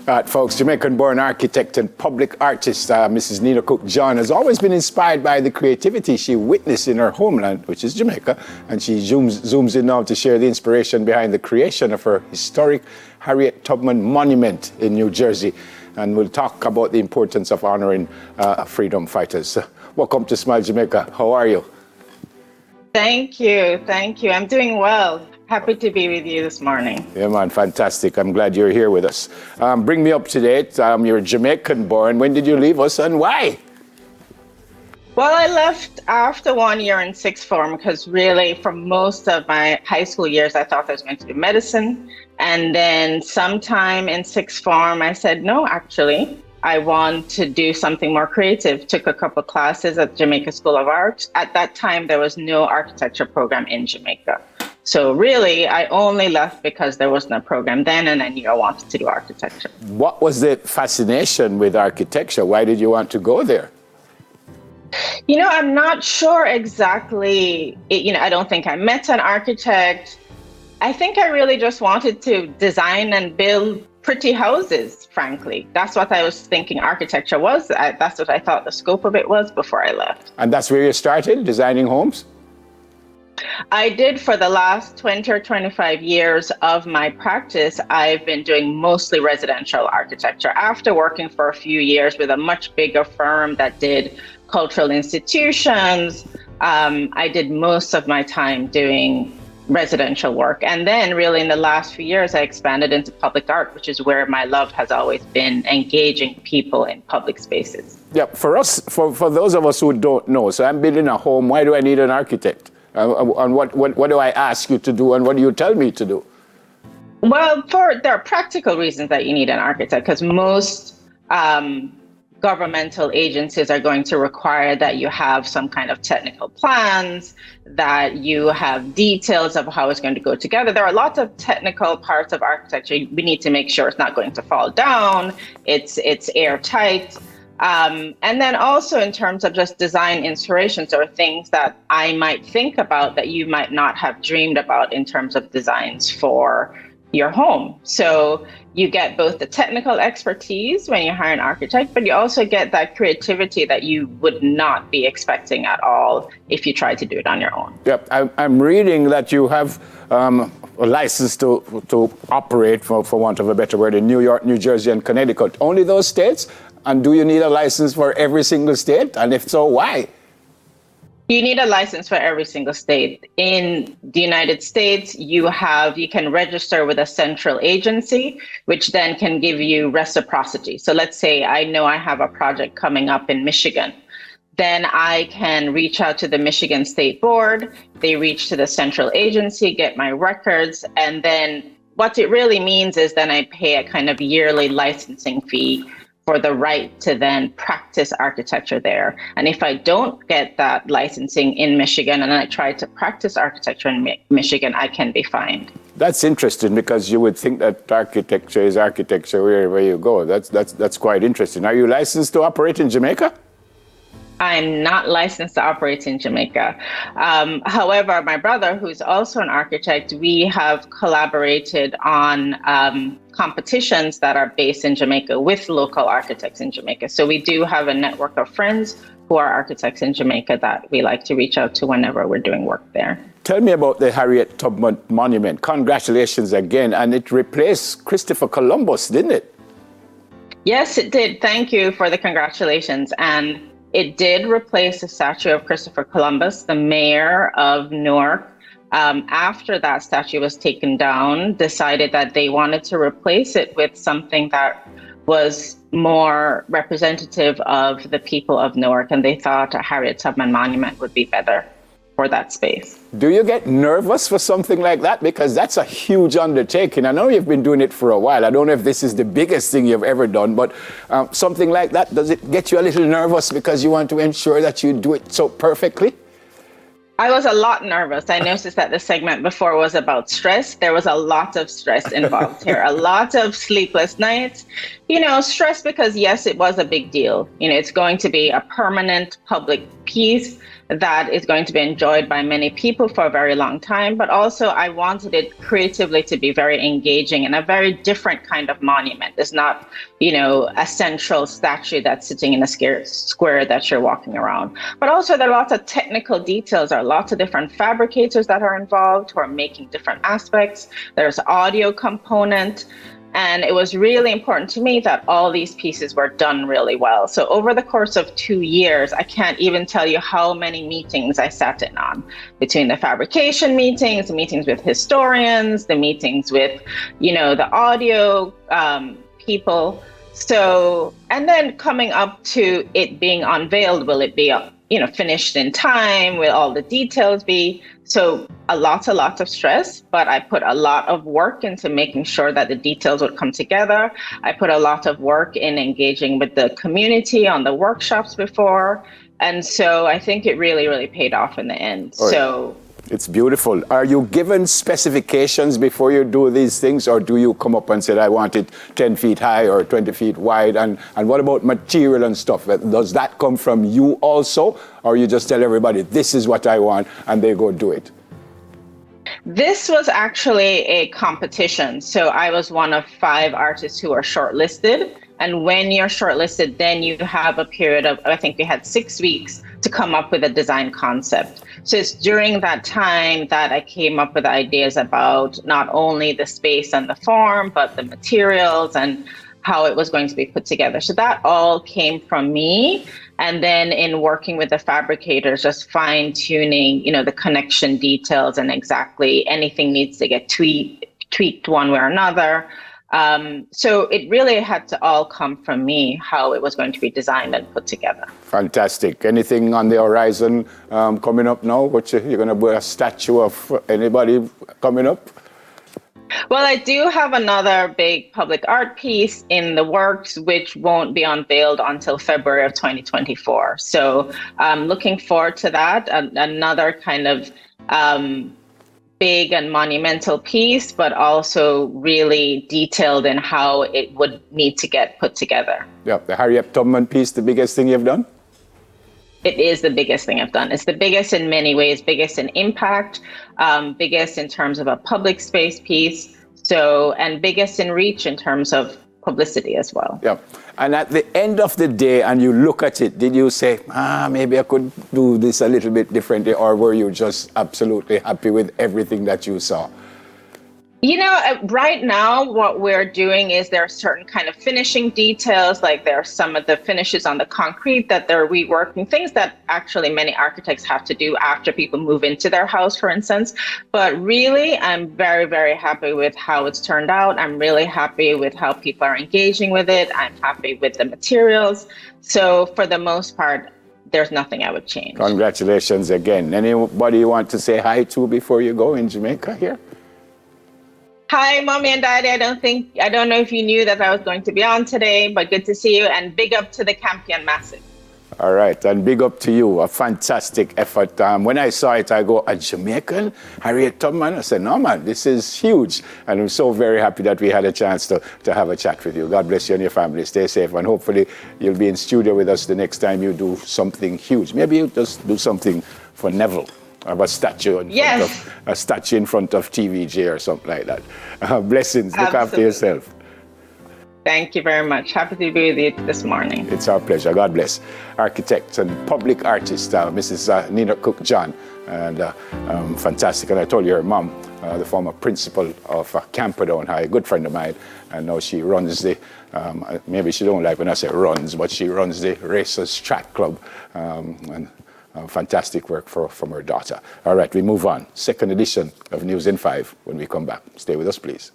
Right, folks, Jamaican-born architect and public artist, Mrs. Nina Cooke John, has always been inspired by the creativity she witnessed in her homeland, which is Jamaica, and she zooms in now to share the inspiration behind the creation of her historic Harriet Tubman monument in New Jersey. And we'll talk about the importance of honoring freedom fighters. Welcome to Smile Jamaica. How are you? Thank you. I'm doing well. Happy to be with you this morning. Yeah, man, fantastic. I'm glad you're here with us. Bring me up to date. You're Jamaican born. When did you leave us and why? Well, I left after 1 year in sixth form because really for most of my high school years, I thought I was going to do medicine. And then sometime in sixth form, I said, no, actually, I want to do something more creative. Took a couple classes at Jamaica School of Art. At that time, there was no architecture program in Jamaica. So really, I only left because there wasn't a program then, and I knew I wanted to do architecture. What was the fascination with architecture? Why did you want to go there? You know, I'm not sure exactly. I don't think I met an architect. I think I really just wanted to design and build pretty houses, frankly. That's what I was thinking architecture was. That's what I thought the scope of it was before I left. And that's where you started, designing homes? I did for the last 20 or 25 years of my practice. I've been doing mostly residential architecture. After working for a few years with a much bigger firm that did cultural institutions, I did most of my time doing residential work. And then really in the last few years, I expanded into public art, which is where my love has always been, engaging people in public spaces. Yeah, for us, for those of us who don't know, so I'm building a home, why do I need an architect? And what do I ask you to do, and what do you tell me to do? Well, there are practical reasons that you need an architect, because most governmental agencies are going to require that you have some kind of technical plans, that you have details of how it's going to go together. There are lots of technical parts of architecture. We need to make sure it's not going to fall down, it's airtight. And then also in terms of just design inspirations or things that I might think about that you might not have dreamed about in terms of designs for your home. So you get both the technical expertise when you hire an architect, but you also get that creativity that you would not be expecting at all if you try to do it on your own. Yep, I'm reading that you have a license to operate, for want of a better word, in New York, New Jersey, and Connecticut. Only those states? And do you need a license for every single state? And if so, why? You need a license for every single state. In the United States, you can register with a central agency, which then can give you reciprocity. So let's say I know I have a project coming up in Michigan. Then I can reach out to the Michigan State Board. They reach to the central agency, get my records, and then what it really means is then I pay a kind of yearly licensing fee for the right to then practice architecture there. And if I don't get that licensing in Michigan and I try to practice architecture in Michigan, I can be fined. That's interesting, because you would think that architecture is architecture wherever you go. That's quite interesting. Are you licensed to operate in Jamaica? I'm not licensed to operate in Jamaica. However, my brother, who's also an architect, we have collaborated on competitions that are based in Jamaica with local architects in Jamaica. So we do have a network of friends who are architects in Jamaica that we like to reach out to whenever we're doing work there. Tell me about the Harriet Tubman Monument. Congratulations again. And it replaced Christopher Columbus, didn't it? Yes, it did. Thank you for the congratulations. And it did replace the statue of Christopher Columbus, the mayor of Newark. After that statue was taken down, decided that they wanted to replace it with something that was more representative of the people of Newark, and they thought a Harriet Tubman monument would be better for that space. Do you get nervous for something like that? Because that's a huge undertaking. I know you've been doing it for a while. I don't know if this is the biggest thing you've ever done, but something like that, does it get you a little nervous because you want to ensure that you do it so perfectly? I was a lot nervous. I noticed that the segment before was about stress. There was a lot of stress involved here, a lot of sleepless nights. Stress because, yes, it was a big deal. It's going to be a permanent public piece. that is going to be enjoyed by many people for a very long time. But also I wanted it creatively to be very engaging and a very different kind of monument. It's not, a central statue that's sitting in a square that you're walking around. But also there are lots of technical details. There are lots of different fabricators that are involved who are making different aspects. There's audio component. And it was really important to me that all these pieces were done really well. So over the course of 2 years, I can't even tell you how many meetings I sat in on, between the fabrication meetings, the meetings with historians, the meetings with, the audio people. So, and then coming up to it being unveiled, will it be, finished in time? Will all the details be? So a lot of stress, but I put a lot of work into making sure that the details would come together. I put a lot of work in engaging with the community on the workshops before. And so I think it really, really paid off in the end. Right. So it's beautiful. Are you given specifications before you do these things, or do you come up and say, I want it 10 feet high or 20 feet wide? And what about material and stuff? Does that come from you also? Or you just tell everybody, this is what I want, and they go do it? This was actually a competition. So I was one of 5 artists who were shortlisted. And when you're shortlisted, then you have a period of, I think we had 6 weeks to come up with a design concept. So it's during that time that I came up with ideas about not only the space and the form, but the materials and how it was going to be put together. So that all came from me. And then in working with the fabricators, just fine tuning, the connection details, and exactly anything needs to get tweaked one way or another. So it really had to all come from me, how it was going to be designed and put together. Fantastic. Anything on the horizon coming up now? You're going to put a statue of anybody coming up? Well, I do have another big public art piece in the works, which won't be unveiled until February of 2024. So I'm looking forward to that. Another kind of big and monumental piece, but also really detailed in how it would need to get put together. Yeah, the Harriet Tubman piece, the biggest thing you've done? It is the biggest thing I've done. It's the biggest in many ways, biggest in impact, biggest in terms of a public space piece, and biggest in reach in terms of publicity as well. Yeah. And at the end of the day, and you look at it, did you say, maybe I could do this a little bit differently, or were you just absolutely happy with everything that you saw? Right now, what we're doing is there are certain kind of finishing details, like there are some of the finishes on the concrete that they're reworking, things that actually many architects have to do after people move into their house, for instance. But really, I'm very, very happy with how it's turned out. I'm really happy with how people are engaging with it. I'm happy with the materials. So for the most part, there's nothing I would change. Congratulations again. Anybody you want to say hi to before you go in Jamaica here? Hi, Mommy and Daddy. I don't know if you knew that I was going to be on today, but good to see you, and big up to the Campion Massive. All right, and big up to you. A fantastic effort. When I saw it, I go, a Jamaican, Harriet Tubman? I said, no, man, this is huge. And I'm so very happy that we had a chance to have a chat with you. God bless you and your family. Stay safe, and hopefully you'll be in studio with us the next time you do something huge. Maybe you just do something for Neville. Of a statue in front of TVJ or something like that. Blessings. Look after yourself. Thank you very much. Happy to be with you this morning. It's our pleasure. God bless. Architect and public artist, Mrs. Nina Cooke John, and fantastic. And I told you her mom, the former principal of Camperdown High, a good friend of mine, and now she runs the, maybe she don't like when I say runs, but she runs the Racers Track Club. And fantastic work from her daughter. All right, we move on. Second edition of News in 5 when we come back. Stay with us, please.